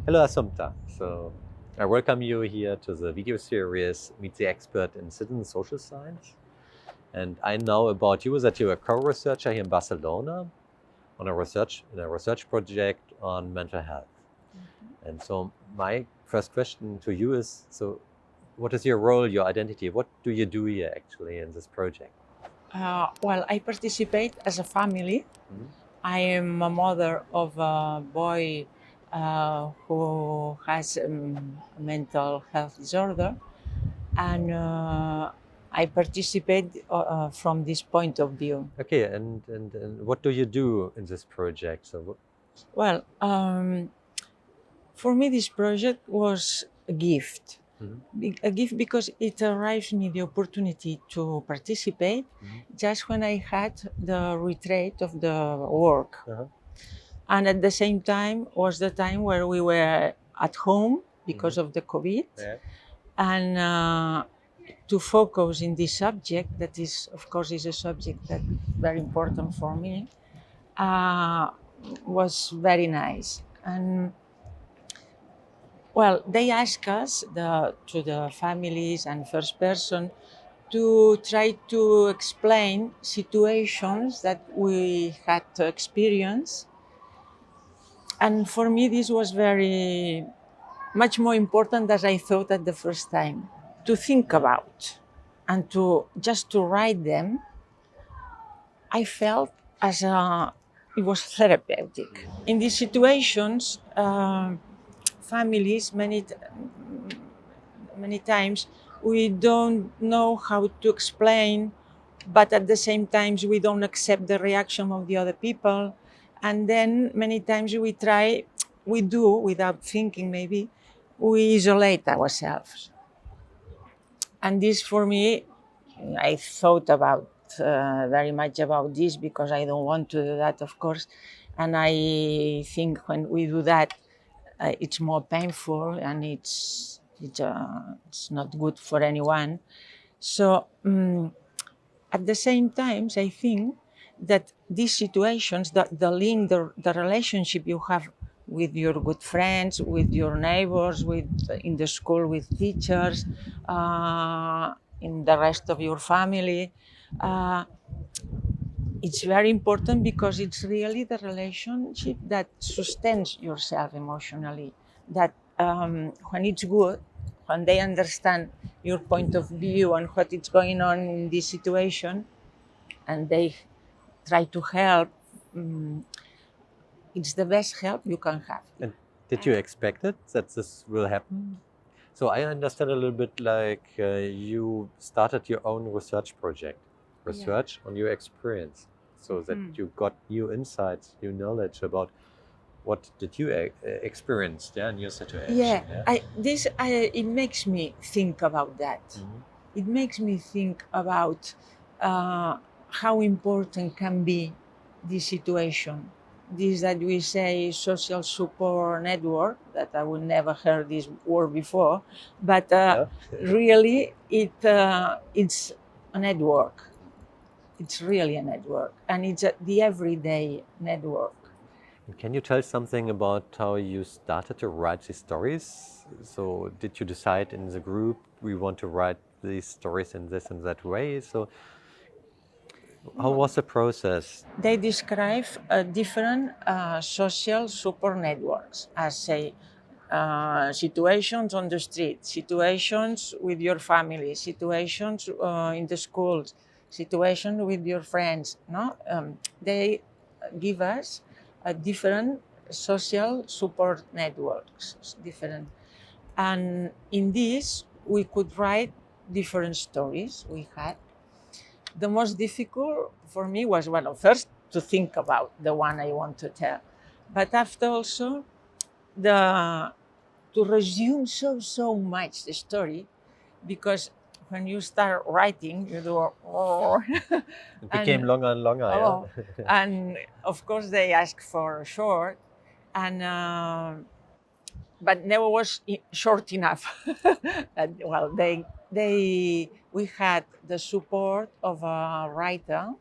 Hello, Assumpta. So I welcome you here to the video series Meet the Expert in Citizen Social Science. And I know about you that you're a co-researcher here in Barcelona on a research project on mental health. And so my first question to you is, so what is your role, your identity? What do you do here actually in this project? Well, I participate as a family. I am a mother of a boy who has a mental health disorder, and I participate from this point of view. Okay, and what do you do in this project? So Well, for me, this project was a gift. A gift because it arrives me the opportunity to participate just when I had the retreat of the work. And at the same time was the time where we were at home because of the COVID. And to focus in this subject, that is, of course, is a subject that very important for me, was very nice. And well, they ask us, to the families and first person, to try to explain situations that we had to experience. And for me, this was very much more important than I thought at the first time. To think about and to just to write them, I felt as it was therapeutic. In these situations, families many times we don't know how to explain, but at the same time we don't accept the reaction of the other people, and then many times we do without thinking, maybe we isolate ourselves. And this for me, I thought about very much about this because I don't want to do that, of course. And I think when we do that, it's more painful and it's not good for anyone. So at the same time, I think that these situations, the link, the relationship you have with your good friends, with your neighbors, with in the school with teachers, in the rest of your family, it's very important because it's really the relationship that sustains yourself emotionally. That when it's good, when they understand your point of view and what is going on in this situation, and they try to help, it's the best help you can have. And did you expect it that this will happen? So I understand a little bit like you started your own research project, on your experience, so that you got new insights, new knowledge about what did you experience in your situation. It makes me think about that. It makes me think about how important can be this situation. This that we say social support network, that I would never heard this word before, but really it's a network. It's really a network, and it's the everyday network. Can you tell something about how you started to write these stories? So did you decide in the group we want to write these stories in this and that way? So how was the process? They describe different social support networks as say situations on the street, situations with your family, situations in the schools, situations with your friends. No, they give us different social support networks, different, and in this we could write different stories. We had the most difficult for me was, well, first to think about the one I want to tell, but after also the to resume so much the story, because when you start writing, you do It became longer and longer. and of course they ask for short, and but never was short enough. Well, we had the support of a writer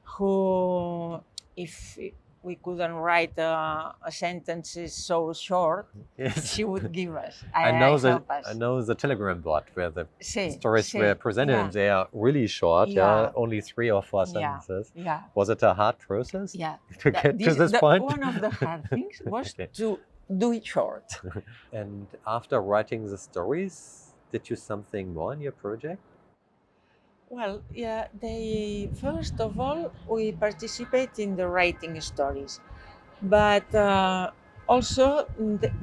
who, if we couldn't write a sentences so short, Yes. she would give us. I Help us. know the Telegram bot where the Sí, stories were sí, presented, yeah, and they are really short. Yeah. Only 3 or 4 yeah, sentences. yeah, Was it a hard process yeah. to get to this The, point? one of the hard things was Okay. to do it short. And after writing the stories, did you something more in your project? Well, yeah, they first of all we participate in the writing stories, but also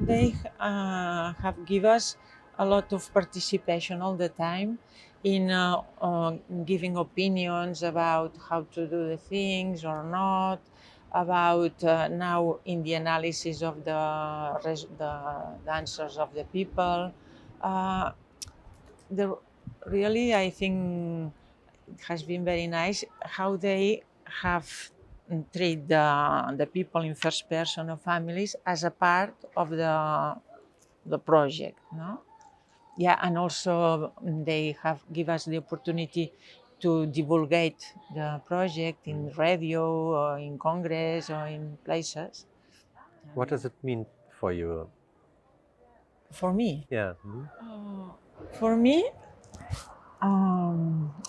they have give us a lot of participation all the time in giving opinions about how to do the things or not, about now in the analysis of the answers of the people. Uh, the really I think it has been very nice how they have treat the people in first person of families as a part of the project, no? Yeah, and also they have give us the opportunity to divulgate the project in radio or in congress or in places. What does it mean for you? For me, Yeah. for me,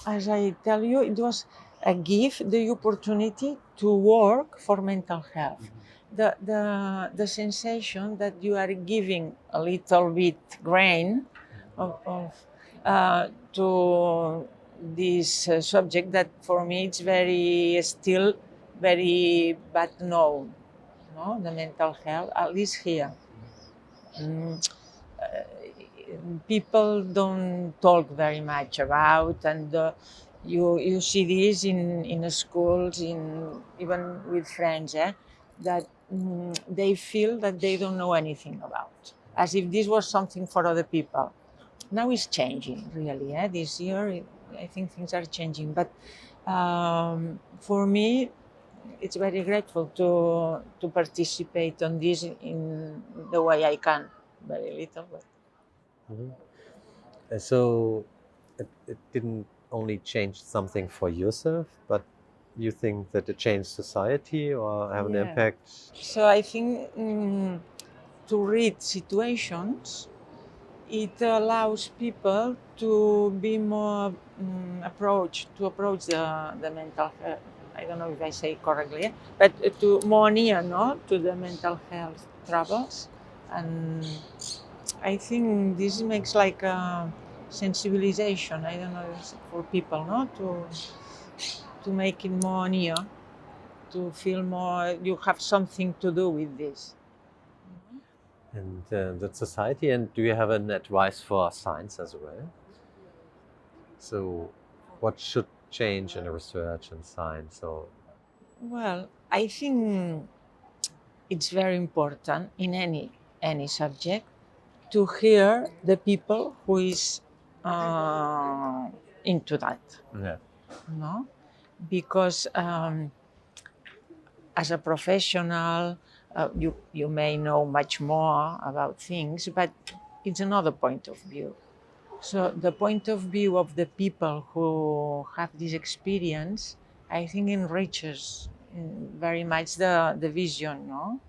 as I tell you, it was a gift, the opportunity to work for mental health. The sensation that you are giving a little bit grain of to this subject that for me it's very still very bad known, no? The mental health, at least here. Mm, People don't talk very much about, and you see this in the schools, in even with friends, that they feel that they don't know anything about, as if this was something for other people. Now it's changing, really. This year, I think things are changing, but for me, it's very grateful to participate on this in the way I can, very little, but. So it didn't only change something for yourself, but you think that it changed society or have an Yeah. impact? So I think to read situations, it allows people to be more to approach the mental health. I don't know if I say correctly, but to more near, no, to the mental health troubles, and I think this makes like a sensibilization. I don't know for people, no, to make it more near, to feel more you have something to do with this. And that society, and do you have an advice for science as well? So what should change in research and science? So Well, I think it's very important in any subject to hear the people who is into that, yeah. no? Because as a professional, you may know much more about things, but it's another point of view. So the point of view of the people who have this experience, I think, enriches very much the vision, no?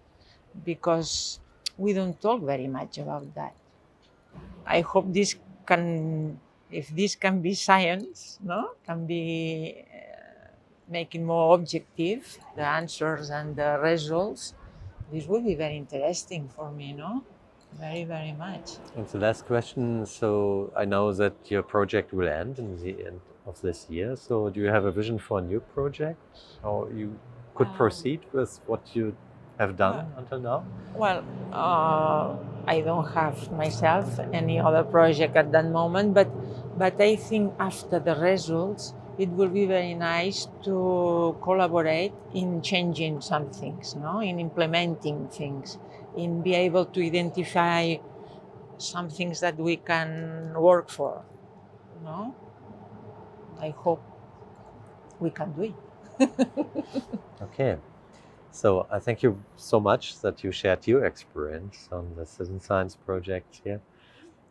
Because we don't talk very much about that. I hope this can, if this can be science, no, can be making more objective the answers and the results. This will be very interesting for me, no? Very, very much. And the last question, so I know that your project will end in the end of this year. So do you have a vision for a new project? How you could proceed with what you have done until now? Well, I don't have myself any other project at that moment, but I think after the results, it will be very nice to collaborate in changing some things, no, in implementing things, in be able to identify some things that we can work for, no. I hope we can do it. Okay. So I thank you so much that you shared your experience on the citizen science project here.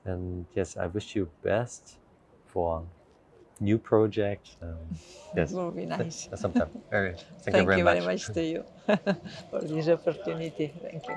And yes, I wish you best for new project. Yes. It will be nice. Assumpta. Thank you Thank very you very much. much to you for this opportunity. Thank you.